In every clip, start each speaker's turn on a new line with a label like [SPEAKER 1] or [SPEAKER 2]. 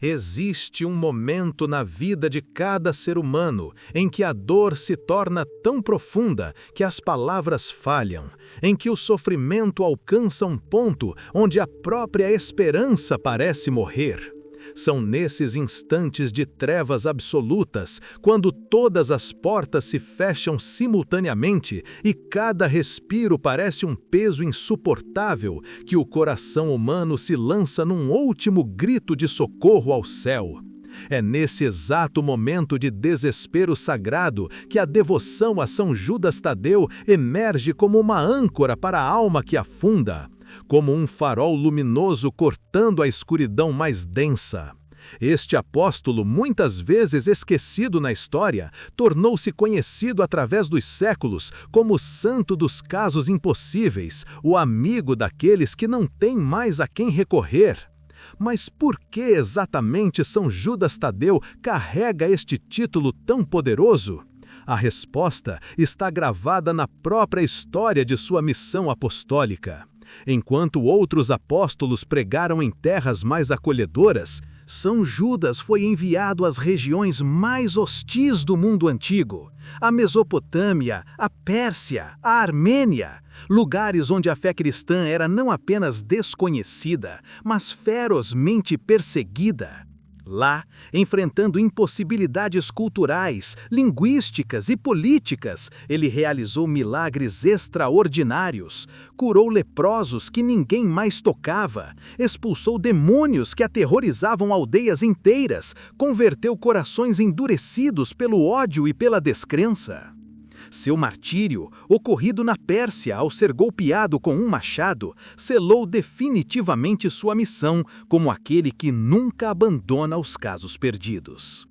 [SPEAKER 1] Existe um momento na vida de cada ser humano em que a dor se torna tão profunda que as palavras falham, em que o sofrimento alcança um ponto onde a própria esperança parece morrer. São nesses instantes de trevas absolutas, quando todas as portas se fecham simultaneamente e cada respiro parece um peso insuportável, que o coração humano se lança num último grito de socorro ao céu. É nesse exato momento de desespero sagrado que a devoção a São Judas Tadeu emerge como uma âncora para a alma que afunda, como um farol luminoso cortando a escuridão mais densa. Este apóstolo, muitas vezes esquecido na história, tornou-se conhecido através dos séculos como o santo dos casos impossíveis, o amigo daqueles que não têm mais a quem recorrer. Mas por que exatamente São Judas Tadeu carrega este título tão poderoso? A resposta está gravada na própria história de sua missão apostólica. Enquanto outros apóstolos pregaram em terras mais acolhedoras, São Judas foi enviado às regiões mais hostis do mundo antigo, a Mesopotâmia, a Pérsia, a Armênia, lugares onde a fé cristã era não apenas desconhecida, mas ferozmente perseguida. Lá, enfrentando impossibilidades culturais, linguísticas e políticas, ele realizou milagres extraordinários, curou leprosos que ninguém mais tocava, expulsou demônios que aterrorizavam aldeias inteiras, converteu corações endurecidos pelo ódio e pela descrença. Seu martírio, ocorrido na Pérsia ao ser golpeado com um machado, selou definitivamente sua missão como aquele que nunca abandona os casos perdidos.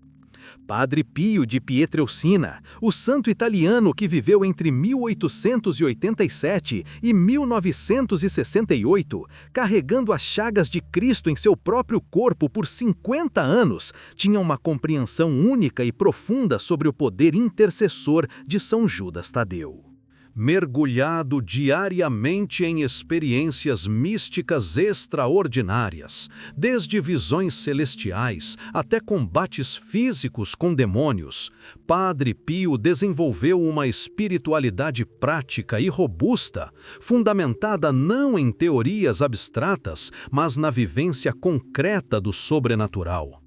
[SPEAKER 1] Padre Pio de Pietrelcina, o santo italiano que viveu entre 1887 e 1968, carregando as chagas de Cristo em seu próprio corpo por 50 anos, tinha uma compreensão única e profunda sobre o poder intercessor de São Judas Tadeu. Mergulhado diariamente em experiências místicas extraordinárias, desde visões celestiais até combates físicos com demônios, Padre Pio desenvolveu uma espiritualidade prática e robusta, fundamentada não em teorias abstratas, mas na vivência concreta do sobrenatural.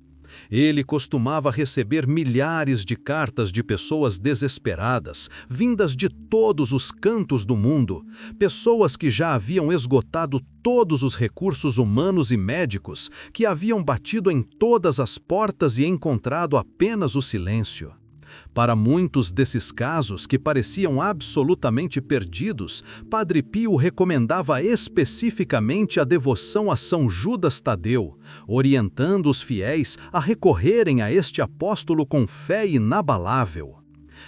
[SPEAKER 1] Ele costumava receber milhares de cartas de pessoas desesperadas, vindas de todos os cantos do mundo, pessoas que já haviam esgotado todos os recursos humanos e médicos, que haviam batido em todas as portas e encontrado apenas o silêncio. Para muitos desses casos que pareciam absolutamente perdidos, Padre Pio recomendava especificamente a devoção a São Judas Tadeu, orientando os fiéis a recorrerem a este apóstolo com fé inabalável.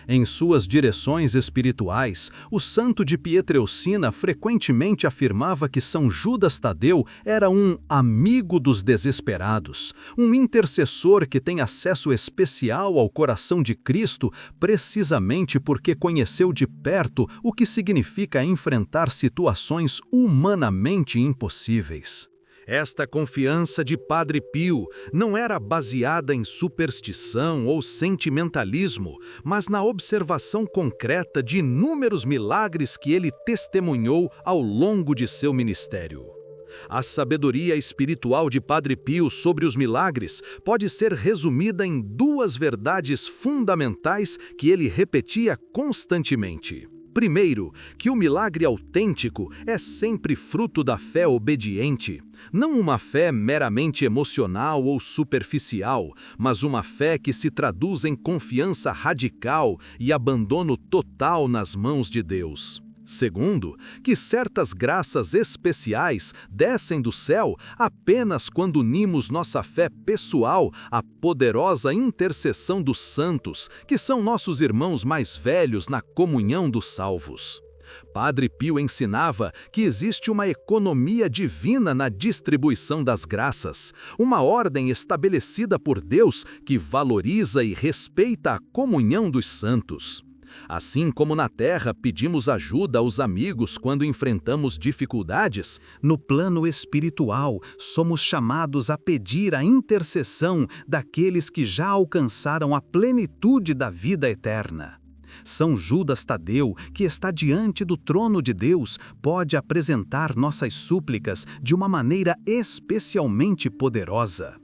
[SPEAKER 1] Em suas direções espirituais, o santo de Pietrelcina frequentemente afirmava que São Judas Tadeu era um amigo dos desesperados, um intercessor que tem acesso especial ao coração de Cristo precisamente porque conheceu de perto o que significa enfrentar situações humanamente impossíveis. Esta confiança de Padre Pio não era baseada em superstição ou sentimentalismo, mas na observação concreta de inúmeros milagres que ele testemunhou ao longo de seu ministério. A sabedoria espiritual de Padre Pio sobre os milagres pode ser resumida em duas verdades fundamentais que ele repetia constantemente. Primeiro, que o milagre autêntico é sempre fruto da fé obediente, não uma fé meramente emocional ou superficial, mas uma fé que se traduz em confiança radical e abandono total nas mãos de Deus. Segundo, que certas graças especiais descem do céu apenas quando unimos nossa fé pessoal à poderosa intercessão dos santos, que são nossos irmãos mais velhos na comunhão dos salvos. Padre Pio ensinava que existe uma economia divina na distribuição das graças, uma ordem estabelecida por Deus que valoriza e respeita a comunhão dos santos. Assim como na terra pedimos ajuda aos amigos quando enfrentamos dificuldades, no plano espiritual somos chamados a pedir a intercessão daqueles que já alcançaram a plenitude da vida eterna. São Judas Tadeu, que está diante do trono de Deus, pode apresentar nossas súplicas de uma maneira especialmente poderosa.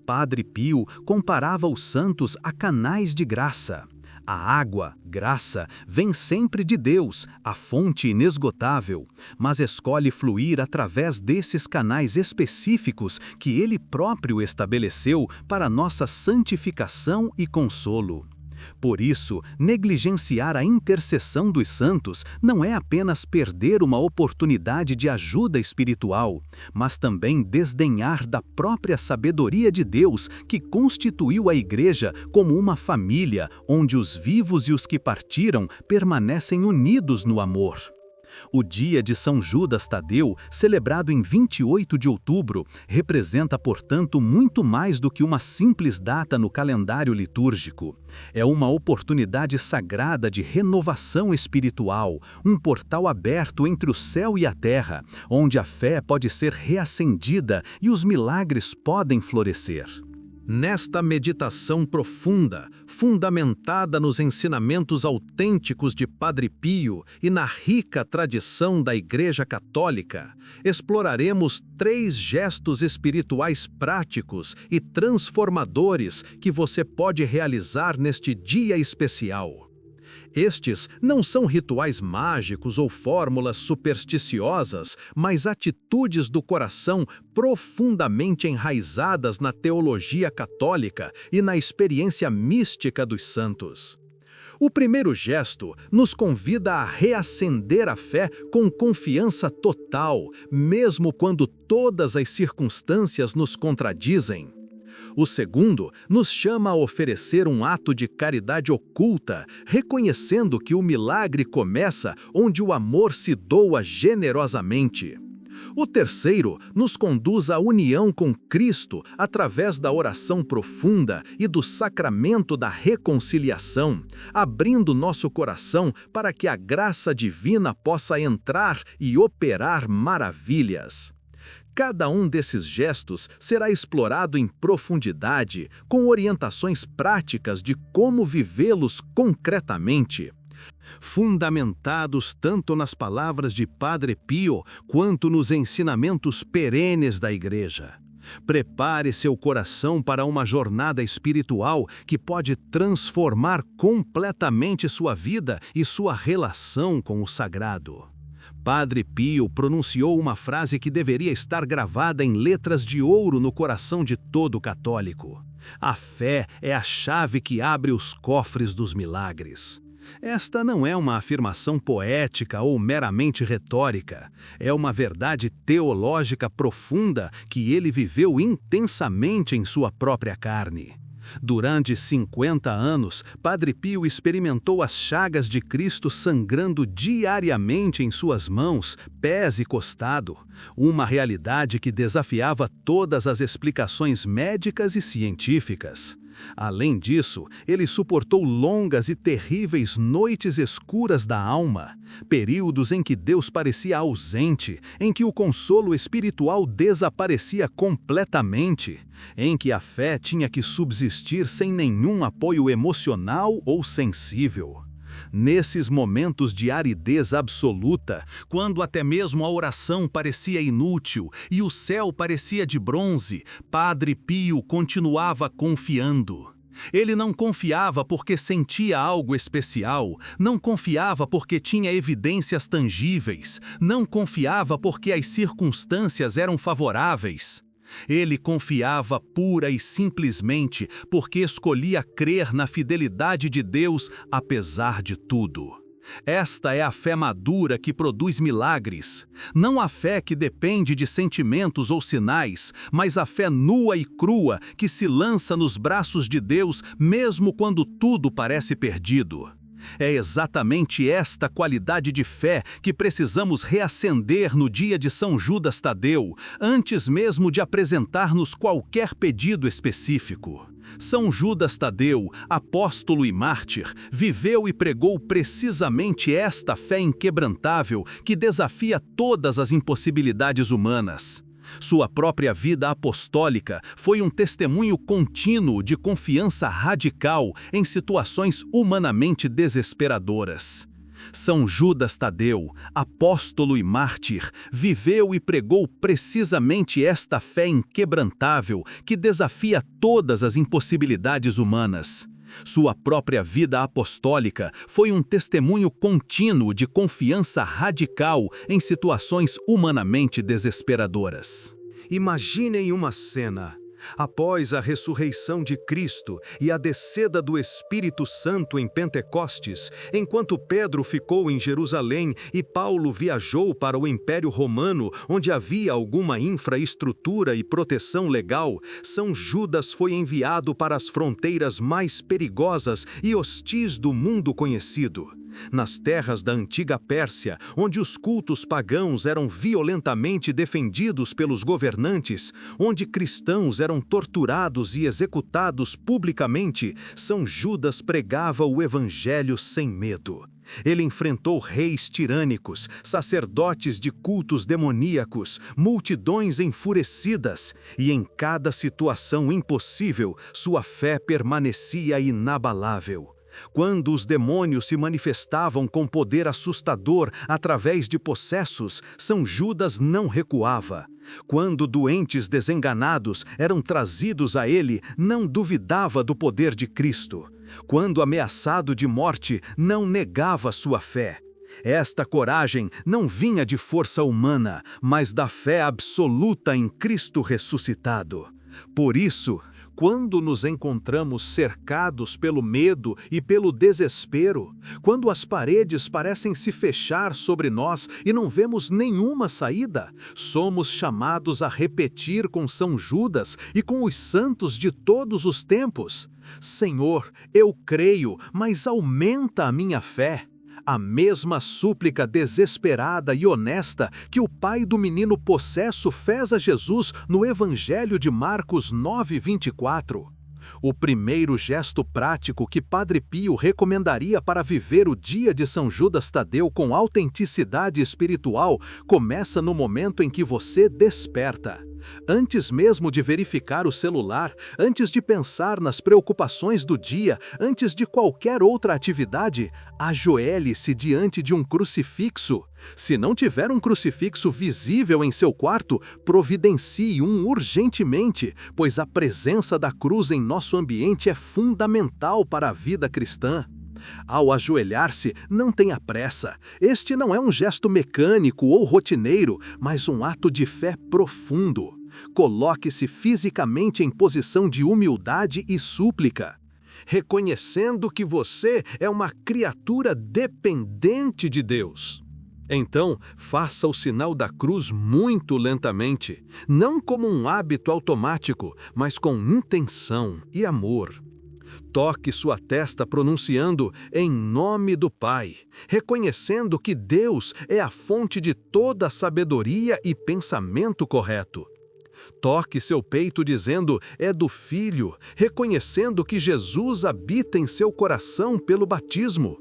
[SPEAKER 1] Padre Pio comparava os santos a canais de graça. A água, graça, vem sempre de Deus, a fonte inesgotável, mas escolhe fluir através desses canais específicos que Ele próprio estabeleceu para nossa santificação e consolo. Por isso, negligenciar a intercessão dos santos não é apenas perder uma oportunidade de ajuda espiritual, mas também desdenhar da própria sabedoria de Deus que constituiu a Igreja como uma família onde os vivos e os que partiram permanecem unidos no amor. O dia de São Judas Tadeu, celebrado em 28 de outubro, representa, portanto, muito mais do que uma simples data no calendário litúrgico. É uma oportunidade sagrada de renovação espiritual, um portal aberto entre o céu e a terra, onde a fé pode ser reacendida e os milagres podem florescer. Nesta meditação profunda, fundamentada nos ensinamentos autênticos de Padre Pio e na rica tradição da Igreja Católica, exploraremos 3 gestos espirituais práticos e transformadores que você pode realizar neste dia especial. Estes não são rituais mágicos ou fórmulas supersticiosas, mas atitudes do coração profundamente enraizadas na teologia católica e na experiência mística dos santos. O primeiro gesto nos convida a reacender a fé com confiança total, mesmo quando todas as circunstâncias nos contradizem. O segundo nos chama a oferecer um ato de caridade oculta, reconhecendo que o milagre começa onde o amor se doa generosamente. O terceiro nos conduz à união com Cristo através da oração profunda e do sacramento da reconciliação, abrindo nosso coração para que a graça divina possa entrar e operar maravilhas. Cada um desses gestos será explorado em profundidade, com orientações práticas de como vivê-los concretamente. Fundamentados tanto nas palavras de Padre Pio quanto nos ensinamentos perenes da Igreja. Prepare seu coração para uma jornada espiritual que pode transformar completamente sua vida e sua relação com o sagrado. Padre Pio pronunciou uma frase que deveria estar gravada em letras de ouro no coração de todo católico. A fé é a chave que abre os cofres dos milagres. Esta não é uma afirmação poética ou meramente retórica. É uma verdade teológica profunda que ele viveu intensamente em sua própria carne. Durante 50 anos, Padre Pio experimentou as chagas de Cristo sangrando diariamente em suas mãos, pés e costado, uma realidade que desafiava todas as explicações médicas e científicas. Além disso, ele suportou longas e terríveis noites escuras da alma, períodos em que Deus parecia ausente, em que o consolo espiritual desaparecia completamente, em que a fé tinha que subsistir sem nenhum apoio emocional ou sensível. Nesses momentos de aridez absoluta, quando até mesmo a oração parecia inútil e o céu parecia de bronze, Padre Pio continuava confiando. Ele não confiava porque sentia algo especial, não confiava porque tinha evidências tangíveis, não confiava porque as circunstâncias eram favoráveis. Ele confiava pura e simplesmente porque escolhia crer na fidelidade de Deus apesar de tudo. Esta é a fé madura que produz milagres. Não a fé que depende de sentimentos ou sinais, mas a fé nua e crua que se lança nos braços de Deus mesmo quando tudo parece perdido. É exatamente esta qualidade de fé que precisamos reacender no dia de São Judas Tadeu, antes mesmo de apresentar-nos qualquer pedido específico. São Judas Tadeu, apóstolo e mártir, viveu e pregou precisamente esta fé inquebrantável que desafia todas as impossibilidades humanas. Sua própria vida apostólica foi um testemunho contínuo de confiança radical em situações humanamente desesperadoras. São Judas Tadeu, apóstolo e mártir, viveu e pregou precisamente esta fé inquebrantável que desafia todas as impossibilidades humanas. Sua própria vida apostólica foi um testemunho contínuo de confiança radical em situações humanamente desesperadoras.
[SPEAKER 2] Imaginem uma cena. Após a ressurreição de Cristo e a descida do Espírito Santo em Pentecostes, enquanto Pedro ficou em Jerusalém e Paulo viajou para o Império Romano, onde havia alguma infraestrutura e proteção legal, São Judas foi enviado para as fronteiras mais perigosas e hostis do mundo conhecido. Nas terras da antiga Pérsia, onde os cultos pagãos eram violentamente defendidos pelos governantes, onde cristãos eram torturados e executados publicamente, São Judas pregava o evangelho sem medo. Ele enfrentou reis tirânicos, sacerdotes de cultos demoníacos, multidões enfurecidas, e em cada situação impossível, sua fé permanecia inabalável. Quando os demônios se manifestavam com poder assustador através de possessos, São Judas não recuava. Quando doentes desenganados eram trazidos a ele, não duvidava do poder de Cristo. Quando ameaçado de morte, não negava sua fé. Esta coragem não vinha de força humana, mas da fé absoluta em Cristo ressuscitado. Por isso, quando nos encontramos cercados pelo medo e pelo desespero, quando as paredes parecem se fechar sobre nós e não vemos nenhuma saída, somos chamados a repetir com São Judas e com os santos de todos os tempos: Senhor, eu creio, mas aumenta a minha fé. A mesma súplica desesperada e honesta que o pai do menino possesso fez a Jesus no Evangelho de Marcos 9:24. O primeiro gesto prático que Padre Pio recomendaria para viver o dia de São Judas Tadeu com autenticidade espiritual começa no momento em que você desperta. Antes mesmo de verificar o celular, antes de pensar nas preocupações do dia, antes de qualquer outra atividade, ajoelhe-se diante de um crucifixo. Se não tiver um crucifixo visível em seu quarto, providencie um urgentemente, pois a presença da cruz em nosso ambiente é fundamental para a vida cristã. Ao ajoelhar-se, não tenha pressa. Este não é um gesto mecânico ou rotineiro, mas um ato de fé profundo. Coloque-se fisicamente em posição de humildade e súplica, reconhecendo que você é uma criatura dependente de Deus. Então, faça o sinal da cruz muito lentamente, não como um hábito automático, mas com intenção e amor. Toque sua testa pronunciando em nome do Pai, reconhecendo que Deus é a fonte de toda a sabedoria e pensamento correto. Toque seu peito dizendo é do Filho, reconhecendo que Jesus habita em seu coração pelo batismo.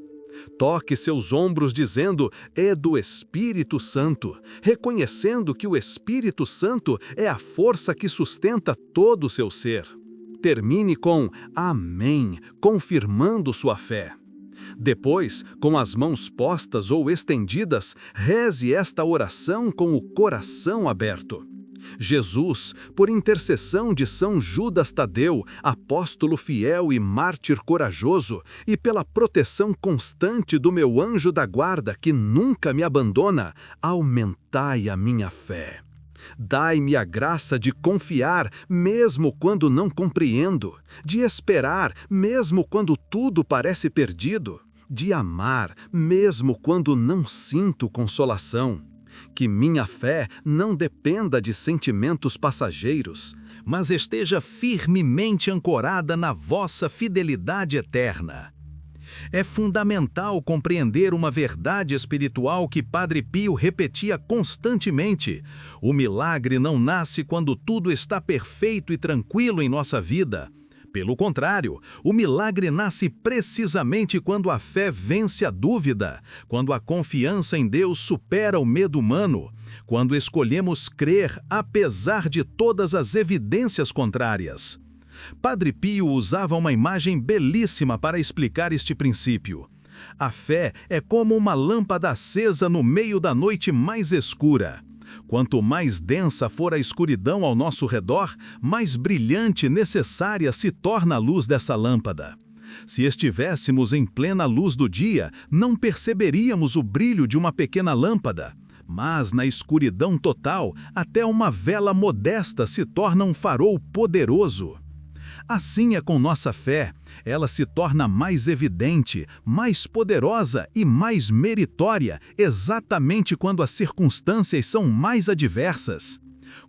[SPEAKER 2] Toque seus ombros dizendo é do Espírito Santo, reconhecendo que o Espírito Santo é a força que sustenta todo o seu ser. Termine com Amém, confirmando sua fé. Depois, com as mãos postas ou estendidas, reze esta oração com o coração aberto. Jesus, por intercessão de São Judas Tadeu, apóstolo fiel e mártir corajoso, e pela proteção constante do meu anjo da guarda que nunca me abandona, aumentai a minha fé. Dai-me a graça de confiar, mesmo quando não compreendo, de esperar, mesmo quando tudo parece perdido, de amar, mesmo quando não sinto consolação. Que minha fé não dependa de sentimentos passageiros, mas esteja firmemente ancorada na vossa fidelidade eterna. É fundamental compreender uma verdade espiritual que Padre Pio repetia constantemente: o milagre não nasce quando tudo está perfeito e tranquilo em nossa vida,
[SPEAKER 1] Pelo contrário, o milagre nasce precisamente quando a fé vence a dúvida, quando a confiança em Deus supera o medo humano, quando escolhemos crer apesar de todas as evidências contrárias. Padre Pio usava uma imagem belíssima para explicar este princípio. A fé é como uma lâmpada acesa no meio da noite mais escura. Quanto mais densa for a escuridão ao nosso redor, mais brilhante e necessária se torna a luz dessa lâmpada. Se estivéssemos em plena luz do dia, não perceberíamos o brilho de uma pequena lâmpada. Mas na escuridão total, até uma vela modesta se torna um farol poderoso. Assim é com nossa fé. Ela se torna mais evidente, mais poderosa e mais meritória exatamente quando as circunstâncias são mais adversas.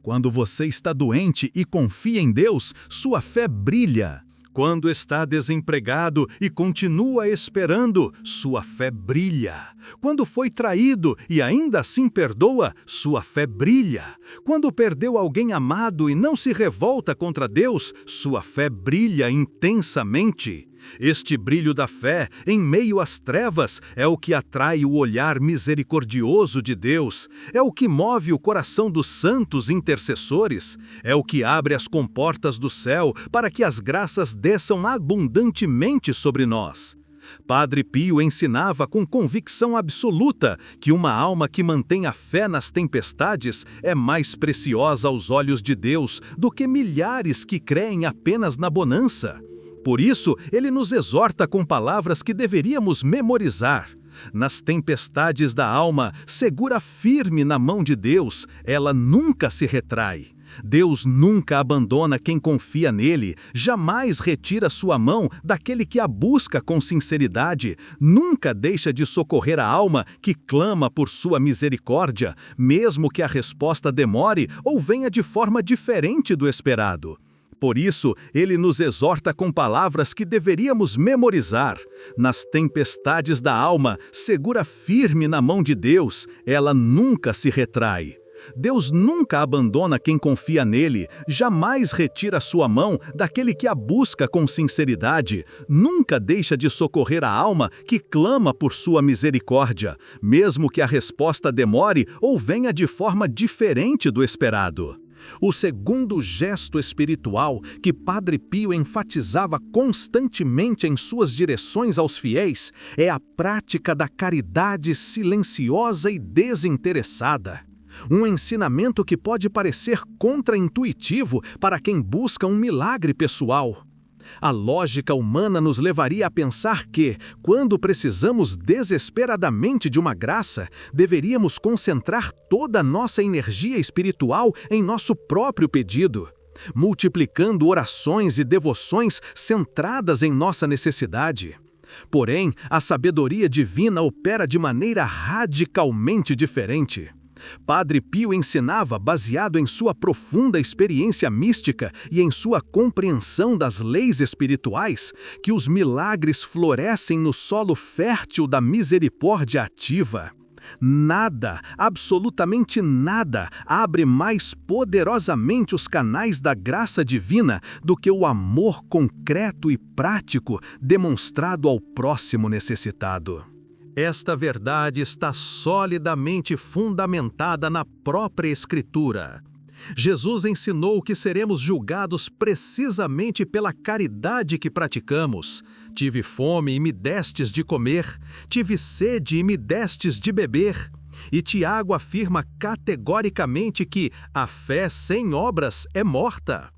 [SPEAKER 1] Quando você está doente e confia em Deus, sua fé brilha. Quando está desempregado e continua esperando, sua fé brilha. Quando foi traído e ainda assim perdoa, sua fé brilha. Quando perdeu alguém amado e não se revolta contra Deus, sua fé brilha intensamente. Este brilho da fé, em meio às trevas, é o que atrai o olhar misericordioso de Deus, é o que move o coração dos santos intercessores, é o que abre as comportas do céu para que as graças desçam abundantemente sobre nós. Padre Pio ensinava com convicção absoluta que uma alma que mantém a fé nas tempestades é mais preciosa aos olhos de Deus do que milhares que creem apenas na bonança. Por isso, ele nos exorta com palavras que deveríamos memorizar. Nas tempestades da alma, segura firme na mão de Deus, ela nunca se retrai. Deus nunca abandona quem confia nele, jamais retira sua mão daquele que a busca com sinceridade, nunca deixa de socorrer a alma que clama por sua misericórdia, mesmo que a resposta demore ou venha de forma diferente do esperado. Por isso, ele nos exorta com palavras que deveríamos memorizar. Nas tempestades da alma, segura firme na mão de Deus, ela nunca se retrai. Deus nunca abandona quem confia nele, jamais retira sua mão daquele que a busca com sinceridade, nunca deixa de socorrer a alma que clama por sua misericórdia, mesmo que a resposta demore ou venha de forma diferente do esperado. O segundo gesto espiritual que Padre Pio enfatizava constantemente em suas direções aos fiéis é a prática da caridade silenciosa e desinteressada. Um ensinamento que pode parecer contraintuitivo para quem busca um milagre pessoal. A lógica humana nos levaria a pensar que, quando precisamos desesperadamente de uma graça, deveríamos concentrar toda a nossa energia espiritual em nosso próprio pedido, multiplicando orações e devoções centradas em nossa necessidade. Porém, a sabedoria divina opera de maneira radicalmente diferente. Padre Pio ensinava, baseado em sua profunda experiência mística e em sua compreensão das leis espirituais, que os milagres florescem no solo fértil da misericórdia ativa. Nada, absolutamente nada, abre mais poderosamente os canais da graça divina do que o amor concreto e prático demonstrado ao próximo necessitado. Esta verdade está solidamente fundamentada na própria Escritura. Jesus ensinou que seremos julgados precisamente pela caridade que praticamos. Tive fome e me destes de comer, tive sede e me destes de beber. E Tiago afirma categoricamente que a fé sem obras é morta.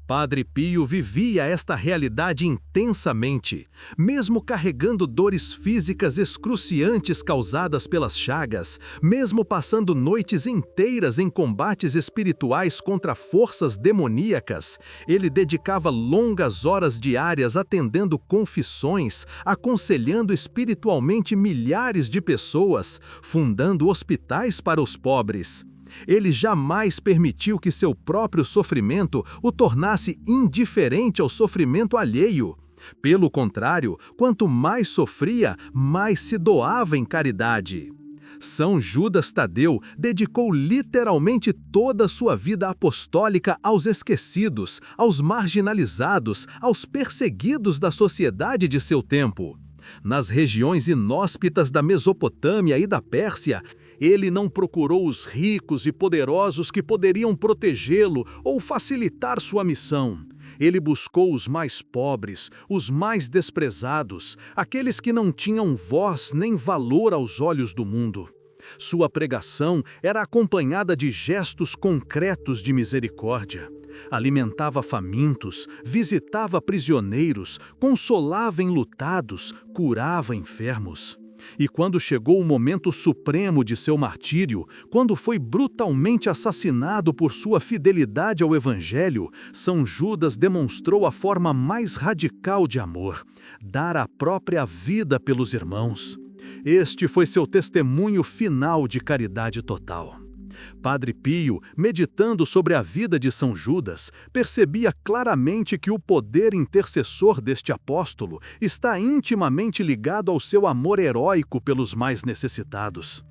[SPEAKER 1] Padre Pio vivia esta realidade intensamente, mesmo carregando dores físicas excruciantes causadas pelas chagas, mesmo passando noites inteiras em combates espirituais contra forças demoníacas. Ele dedicava longas horas diárias atendendo confissões, aconselhando espiritualmente milhares de pessoas, fundando hospitais para os pobres. Ele jamais permitiu que seu próprio sofrimento o tornasse indiferente ao sofrimento alheio. Pelo contrário, quanto mais sofria, mais se doava em caridade. São Judas Tadeu dedicou literalmente toda a sua vida apostólica aos esquecidos, aos marginalizados, aos perseguidos da sociedade de seu tempo. Nas regiões inóspitas da Mesopotâmia e da Pérsia, ele não procurou os ricos e poderosos que poderiam protegê-lo ou facilitar sua missão. Ele buscou os mais pobres, os mais desprezados, aqueles que não tinham voz nem valor aos olhos do mundo. Sua pregação era acompanhada de gestos concretos de misericórdia. Alimentava famintos, visitava prisioneiros, consolava enlutados, curava enfermos. E quando chegou o momento supremo de seu martírio, quando foi brutalmente assassinado por sua fidelidade ao Evangelho, São Judas demonstrou a forma mais radical de amor: dar a própria vida pelos irmãos. Este foi seu testemunho final de caridade total. Padre Pio, meditando sobre a vida de São Judas, percebia claramente que o poder intercessor deste apóstolo está intimamente ligado ao seu amor heróico pelos mais necessitados.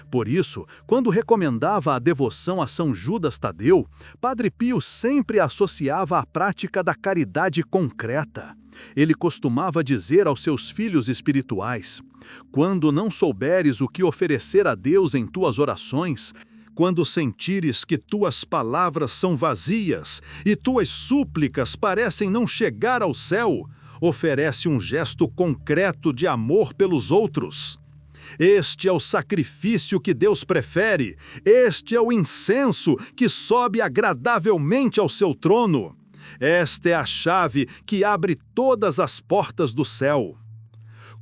[SPEAKER 1] Por isso, quando recomendava a devoção a São Judas Tadeu, Padre Pio sempre a associava à prática da caridade concreta. Ele costumava dizer aos seus filhos espirituais: quando não souberes o que oferecer a Deus em tuas orações, quando sentires que tuas palavras são vazias e tuas súplicas parecem não chegar ao céu, oferece um gesto concreto de amor pelos outros. Este é o sacrifício que Deus prefere, este é o incenso que sobe agradavelmente ao seu trono. Esta é a chave que abre todas as portas do céu.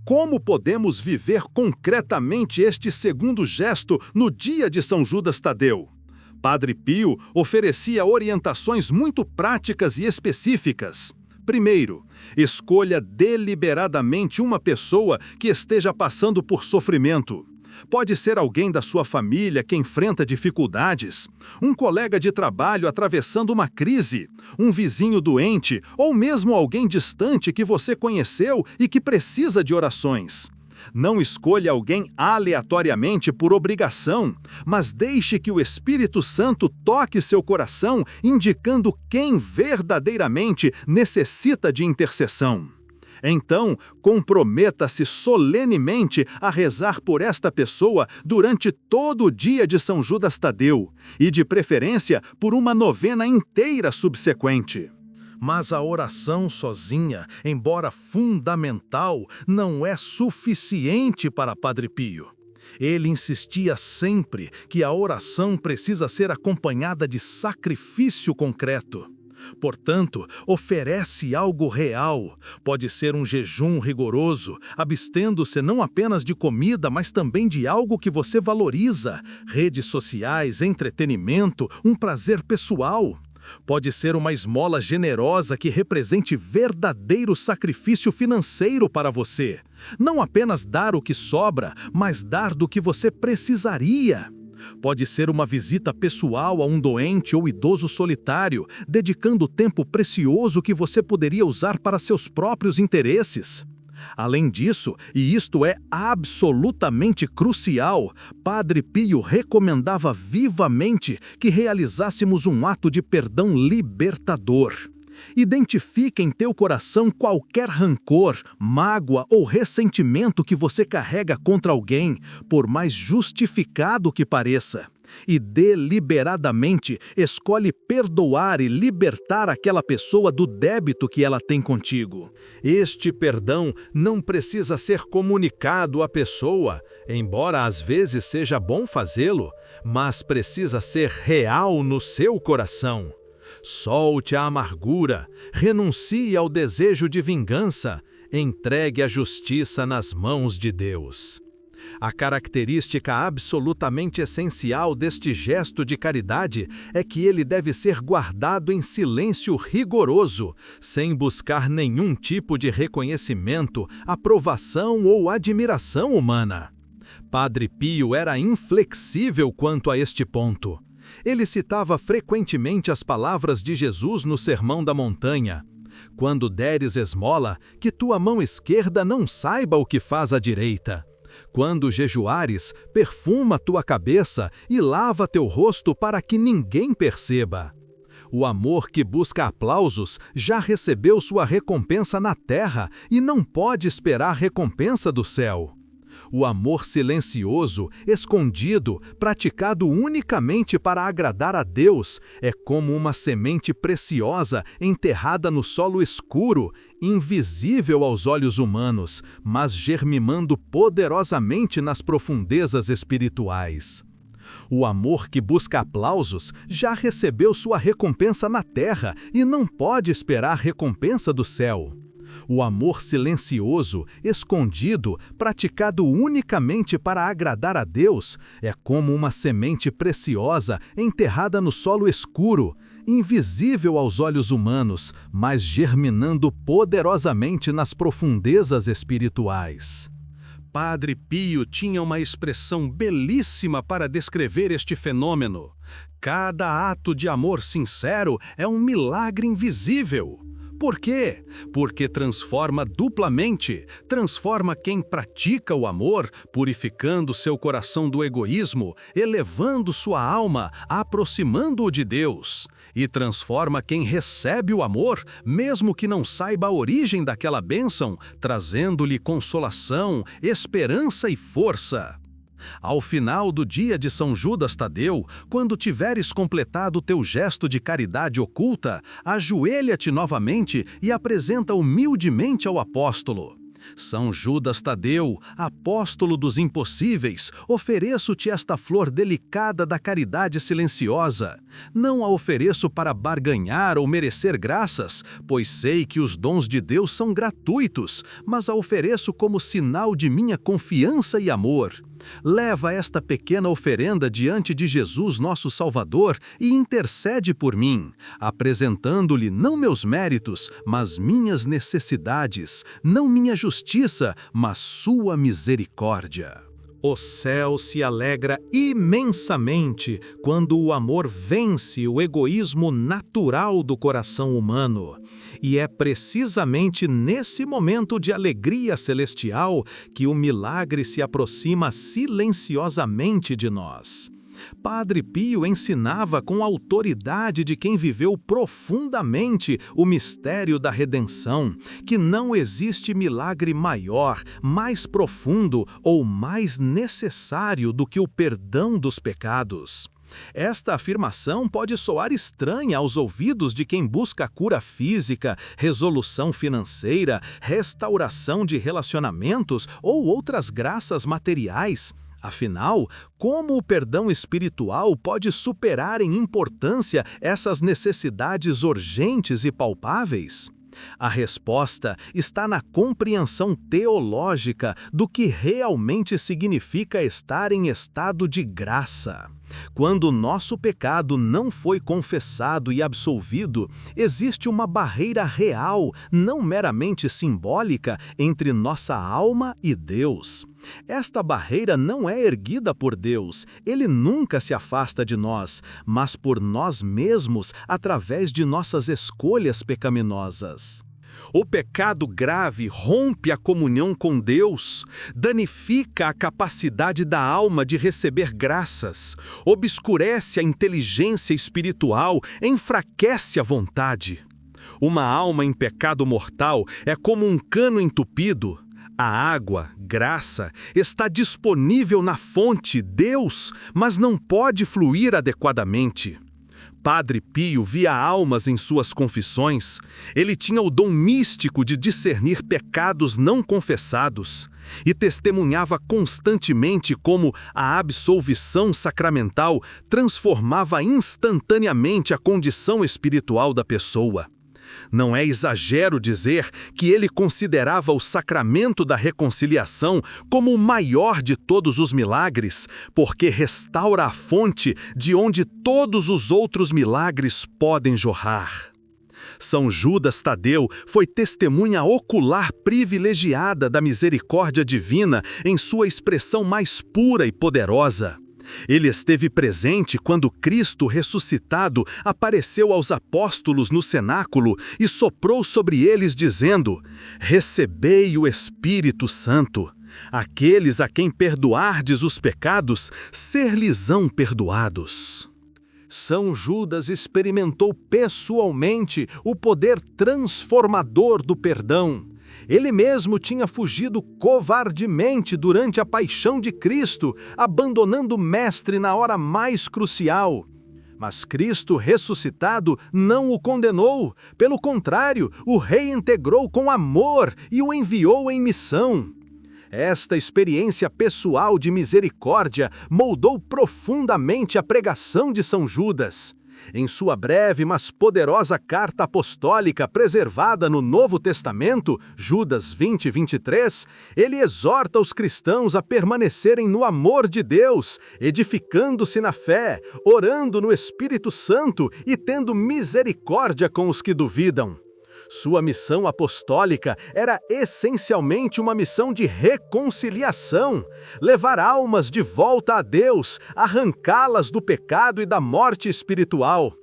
[SPEAKER 1] Como podemos viver concretamente este segundo gesto no dia de São Judas Tadeu? Padre Pio oferecia orientações muito práticas e específicas. Primeiro, escolha deliberadamente uma pessoa que esteja passando por sofrimento. Pode ser alguém da sua família que enfrenta dificuldades, um colega de trabalho atravessando uma crise, um vizinho doente ou mesmo alguém distante que você conheceu e que precisa de orações. Não escolha alguém aleatoriamente por obrigação, mas deixe que o Espírito Santo toque seu coração, indicando quem verdadeiramente necessita de intercessão. Então, comprometa-se solenemente a rezar por esta pessoa durante todo o dia de São Judas Tadeu, e de preferência por uma novena inteira subsequente. Mas a oração sozinha, embora fundamental, não é suficiente para Padre Pio. Ele insistia sempre que a oração precisa ser acompanhada de sacrifício concreto. Portanto, oferece algo real. Pode ser um jejum rigoroso, abstendo-se não apenas de comida, mas também de algo que você valoriza: redes sociais, entretenimento, um prazer pessoal. Pode ser uma esmola generosa que represente verdadeiro sacrifício financeiro para você. Não apenas dar o que sobra, mas dar do que você precisaria. Pode ser uma visita pessoal a um doente ou idoso solitário, dedicando tempo precioso que você poderia usar para seus próprios interesses. Além disso, e isto é absolutamente crucial, Padre Pio recomendava vivamente que realizássemos um ato de perdão libertador. Identifique em teu coração qualquer rancor, mágoa ou ressentimento que você carrega contra alguém, por mais justificado que pareça, e deliberadamente escolhe perdoar e libertar aquela pessoa do débito que ela tem contigo. Este perdão não precisa ser comunicado à pessoa, embora às vezes seja bom fazê-lo, mas precisa ser real no seu coração. Solte a amargura, renuncie ao desejo de vingança, entregue a justiça nas mãos de Deus. A característica absolutamente essencial deste gesto de caridade é que ele deve ser guardado em silêncio rigoroso, sem buscar nenhum tipo de reconhecimento, aprovação ou admiração humana. Padre Pio era inflexível quanto a este ponto. Ele citava frequentemente as palavras de Jesus no Sermão da Montanha: quando deres esmola, que tua mão esquerda não saiba o que faz a direita. Quando jejuares, perfuma tua cabeça e lava teu rosto para que ninguém perceba. O amor que busca aplausos já recebeu sua recompensa na terra e não pode esperar recompensa do céu. O amor silencioso, escondido, praticado unicamente para agradar a Deus, é como uma semente preciosa enterrada no solo escuro, invisível aos olhos humanos, mas germinando poderosamente nas profundezas espirituais. O amor que busca aplausos já recebeu sua recompensa na terra e não pode esperar recompensa do céu. O amor silencioso, escondido, praticado unicamente para agradar a Deus, é como uma semente preciosa enterrada no solo escuro, invisível aos olhos humanos, mas germinando poderosamente nas profundezas espirituais.
[SPEAKER 2] Padre Pio tinha uma expressão belíssima para descrever este fenômeno. Cada ato de amor sincero é um milagre invisível. Por quê? Porque transforma duplamente, transforma quem pratica o amor, purificando seu coração do egoísmo, elevando sua alma, aproximando-o de Deus. E transforma quem recebe o amor, mesmo que não saiba a origem daquela bênção, trazendo-lhe consolação, esperança e força. Ao final do dia de São Judas Tadeu, quando tiveres completado teu gesto de caridade oculta, ajoelha-te novamente e apresenta humildemente ao apóstolo. São Judas Tadeu, apóstolo dos impossíveis, ofereço-te esta flor delicada da caridade silenciosa. Não a ofereço para barganhar ou merecer graças, pois sei que os dons de Deus são gratuitos, mas a ofereço como sinal de minha confiança e amor. Leva esta pequena oferenda diante de Jesus, nosso Salvador, e intercede por mim, apresentando-lhe não meus méritos, mas minhas necessidades, não minha justiça, mas sua misericórdia. O céu se alegra imensamente quando o amor vence o egoísmo natural do coração humano. E é precisamente nesse momento de alegria celestial que o milagre se aproxima silenciosamente de nós. Padre Pio ensinava com a autoridade de quem viveu profundamente o mistério da redenção, que não existe milagre maior, mais profundo ou mais necessário do que o perdão dos pecados. Esta afirmação pode soar estranha aos ouvidos de quem busca cura física, resolução financeira, restauração de relacionamentos ou outras graças materiais. Afinal, como o perdão espiritual pode superar em importância essas necessidades urgentes e palpáveis? A resposta está na compreensão teológica do que realmente significa estar em estado de graça. Quando o nosso pecado não foi confessado e absolvido, existe uma barreira real, não meramente simbólica, entre nossa alma e Deus. Esta barreira não é erguida por Deus, Ele nunca se afasta de nós, mas por nós mesmos através de nossas escolhas pecaminosas. O pecado grave rompe a comunhão com Deus, danifica a capacidade da alma de receber graças, obscurece a inteligência espiritual, enfraquece a vontade. Uma alma em pecado mortal é como um cano entupido. A água, graça, está disponível na fonte, Deus, mas não pode fluir adequadamente. Padre Pio via almas em suas confissões. Ele tinha o dom místico de discernir pecados não confessados e testemunhava constantemente como a absolvição sacramental transformava instantaneamente a condição espiritual da pessoa. Não é exagero dizer que ele considerava o sacramento da reconciliação como o maior de todos os milagres, porque restaura a fonte de onde todos os outros milagres podem jorrar. São Judas Tadeu foi testemunha ocular privilegiada da misericórdia divina em sua expressão mais pura e poderosa. Ele esteve presente quando Cristo ressuscitado apareceu aos apóstolos no cenáculo e soprou sobre eles dizendo: "Recebei o Espírito Santo".
[SPEAKER 1] Aqueles a quem perdoardes os pecados, ser-lhes-ão perdoados. São Judas experimentou pessoalmente o poder transformador do perdão. Ele mesmo tinha fugido covardemente durante a paixão de Cristo, abandonando o Mestre na hora mais crucial. Mas Cristo ressuscitado não o condenou. Pelo contrário, o reintegrou com amor e o enviou em missão. Esta experiência pessoal de misericórdia moldou profundamente a pregação de São Judas. Em sua breve, mas poderosa carta apostólica preservada no Novo Testamento, Judas 20:23, ele exorta os cristãos a permanecerem no amor de Deus, edificando-se na fé, orando no Espírito Santo e tendo misericórdia com os que duvidam. Sua missão apostólica era essencialmente uma missão de reconciliação, levar almas de volta a Deus, arrancá-las do pecado e da morte espiritual.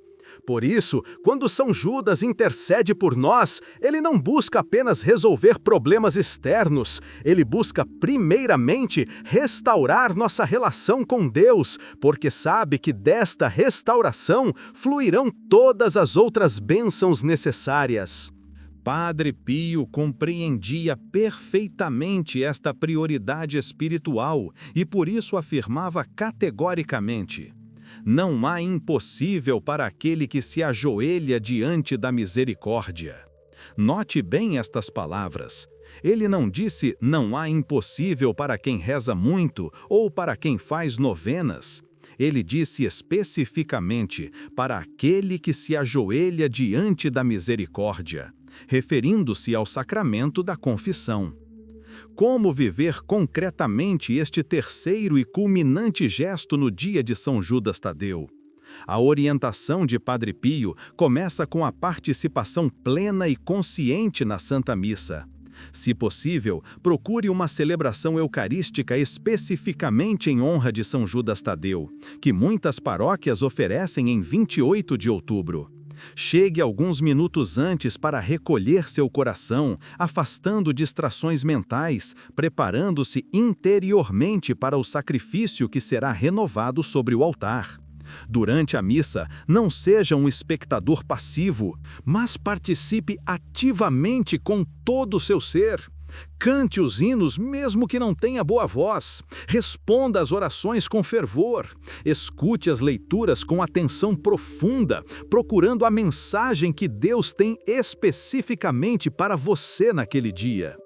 [SPEAKER 1] Por isso, quando São Judas intercede por nós, ele não busca apenas resolver problemas externos, ele busca primeiramente restaurar nossa relação com Deus, porque sabe que desta restauração fluirão todas as outras bênçãos necessárias. Padre Pio compreendia perfeitamente esta prioridade espiritual e por isso afirmava categoricamente: não há impossível para aquele que se ajoelha diante da misericórdia. Note bem estas palavras. Ele não disse não há impossível para quem reza muito ou para quem faz novenas. Ele disse especificamente para aquele que se ajoelha diante da misericórdia, referindo-se ao sacramento da confissão. Como viver concretamente este terceiro e culminante gesto no dia de São Judas Tadeu? A orientação de Padre Pio começa com a participação plena e consciente na Santa Missa. Se possível, procure uma celebração eucarística especificamente em honra de São Judas Tadeu, que muitas paróquias oferecem em 28 de outubro. Chegue alguns minutos antes para recolher seu coração, afastando distrações mentais, preparando-se interiormente para o sacrifício que será renovado sobre o altar. Durante a missa, não seja um espectador passivo, mas participe ativamente com todo o seu ser. Cante os hinos mesmo que não tenha boa voz. Responda às orações com fervor. Escute as leituras com atenção profunda, procurando a mensagem que Deus tem especificamente para você naquele dia.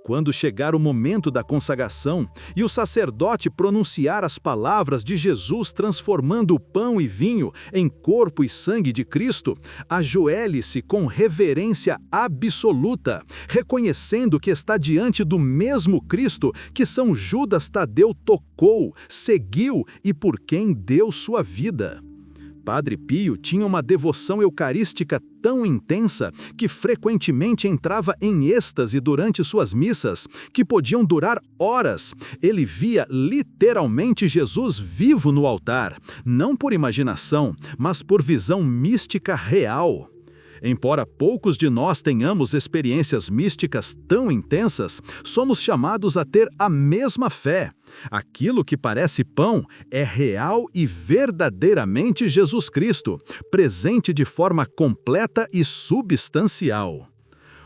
[SPEAKER 1] Quando chegar o momento da consagração e o sacerdote pronunciar as palavras de Jesus transformando o pão e vinho em corpo e sangue de Cristo, ajoelhe-se com reverência absoluta, reconhecendo que está diante do mesmo Cristo que São Judas Tadeu tocou, seguiu e por quem deu sua vida. Padre Pio tinha uma devoção eucarística tão intensa que frequentemente entrava em êxtase durante suas missas, que podiam durar horas. Ele via literalmente Jesus vivo no altar, não por imaginação, mas por visão mística real. Embora poucos de nós tenhamos experiências místicas tão intensas, somos chamados a ter a mesma fé. Aquilo que parece pão é real e verdadeiramente Jesus Cristo, presente de forma completa e substancial.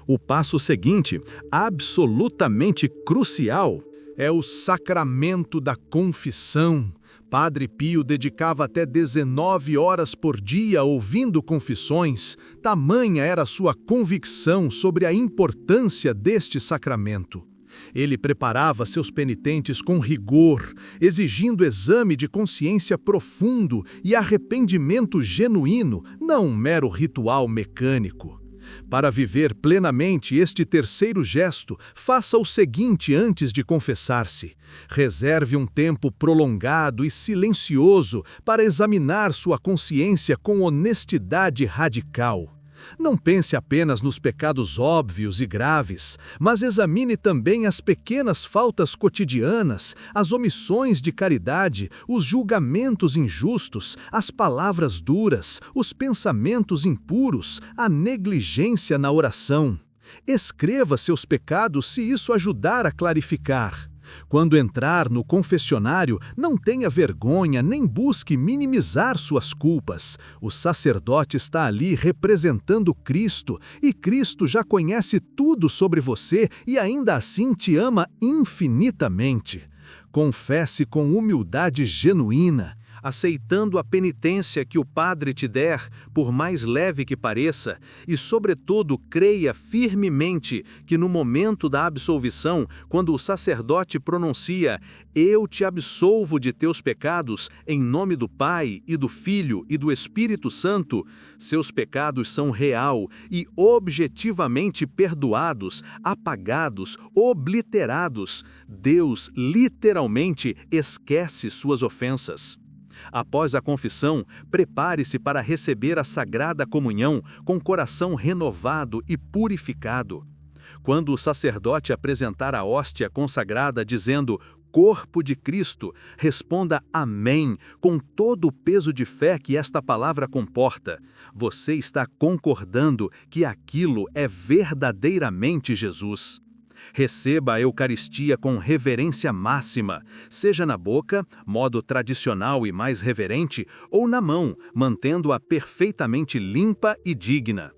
[SPEAKER 1] O passo seguinte, absolutamente crucial, é o sacramento da confissão. Padre Pio dedicava até 19 horas por dia ouvindo confissões, tamanha era sua convicção sobre a importância deste sacramento. Ele preparava seus penitentes com rigor, exigindo exame de consciência profundo e arrependimento genuíno, não um mero ritual mecânico. Para viver plenamente este terceiro gesto, faça o seguinte antes de confessar-se. Reserve um tempo prolongado e silencioso para examinar sua consciência com honestidade radical. Não pense apenas nos pecados óbvios e graves, mas examine também as pequenas faltas cotidianas, as omissões de caridade, os julgamentos injustos, as palavras duras, os pensamentos impuros, a negligência na oração. Escreva seus pecados se isso ajudar a clarificar. Quando entrar no confessionário, não tenha vergonha nem busque minimizar suas culpas. O sacerdote está ali representando Cristo, e Cristo já conhece tudo sobre você e ainda assim te ama infinitamente. Confesse com humildade genuína, aceitando a penitência que o Padre te der, por mais leve que pareça, e, sobretudo, creia firmemente que no momento da absolvição, quando o sacerdote pronuncia "Eu te absolvo de teus pecados, em nome do Pai, e do Filho, e do Espírito Santo", seus pecados são real e objetivamente perdoados, apagados, obliterados. Deus literalmente esquece suas ofensas. Após a confissão, prepare-se para receber a Sagrada Comunhão com coração renovado e purificado. Quando o sacerdote apresentar a hóstia consagrada dizendo "Corpo de Cristo", responda "Amém", com todo o peso de fé que esta palavra comporta. Você está concordando que aquilo é verdadeiramente Jesus. Receba a Eucaristia com reverência máxima, seja na boca, modo tradicional e mais reverente, ou na mão, mantendo-a perfeitamente limpa e digna.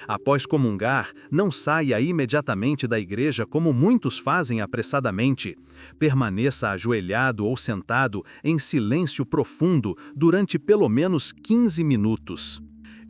[SPEAKER 1] Após comungar, não saia imediatamente da igreja como muitos fazem apressadamente. Permaneça ajoelhado ou sentado em silêncio profundo durante pelo menos 15 minutos.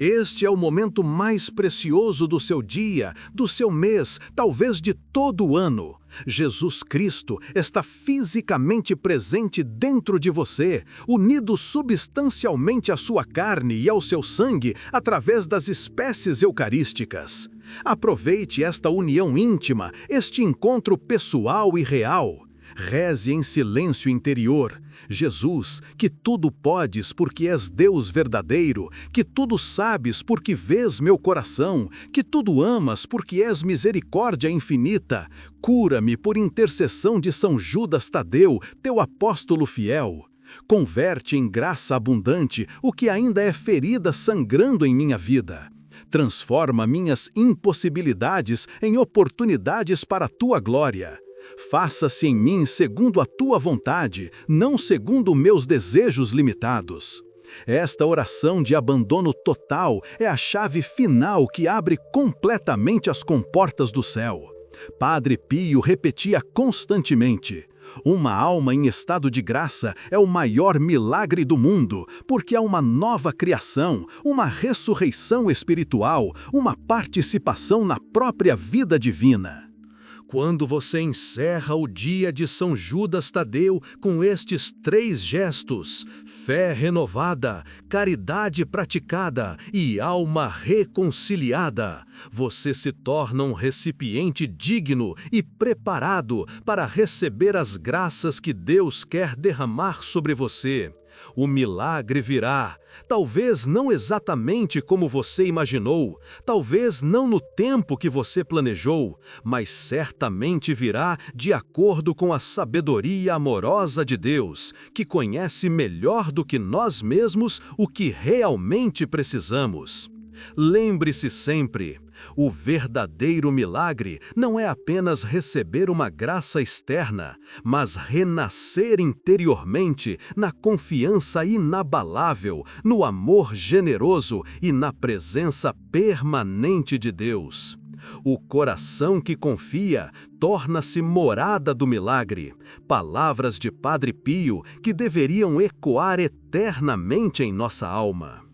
[SPEAKER 1] Este é o momento mais precioso do seu dia, do seu mês, talvez de todo o ano. Jesus Cristo está fisicamente presente dentro de você, unido substancialmente à sua carne e ao seu sangue através das espécies eucarísticas. Aproveite esta união íntima, este encontro pessoal e real. Reze em silêncio interior. Jesus, que tudo podes porque és Deus verdadeiro, que tudo sabes porque vês meu coração, que tudo amas porque és misericórdia infinita, cura-me por intercessão de São Judas Tadeu, teu apóstolo fiel. Converte em graça abundante o que ainda é ferida sangrando em minha vida. Transforma minhas impossibilidades em oportunidades para a tua glória. Faça-se em mim segundo a tua vontade, não segundo meus desejos limitados. Esta oração de abandono total é a chave final que abre completamente as comportas do céu. Padre Pio repetia constantemente: uma alma em estado de graça é o maior milagre do mundo, porque há uma nova criação, uma ressurreição espiritual, uma participação na própria vida divina. Quando você encerra o dia de São Judas Tadeu com estes 3 gestos, fé renovada, caridade praticada e alma reconciliada, você se torna um recipiente digno e preparado para receber as graças que Deus quer derramar sobre você. O milagre virá, talvez não exatamente como você imaginou, talvez não no tempo que você planejou, mas certamente virá de acordo com a sabedoria amorosa de Deus, que conhece melhor do que nós mesmos o que realmente precisamos. Lembre-se sempre, o verdadeiro milagre não é apenas receber uma graça externa, mas renascer interiormente na confiança inabalável, no amor generoso e na presença permanente de Deus. O coração que confia torna-se morada do milagre. Palavras de Padre Pio que deveriam ecoar eternamente em nossa alma.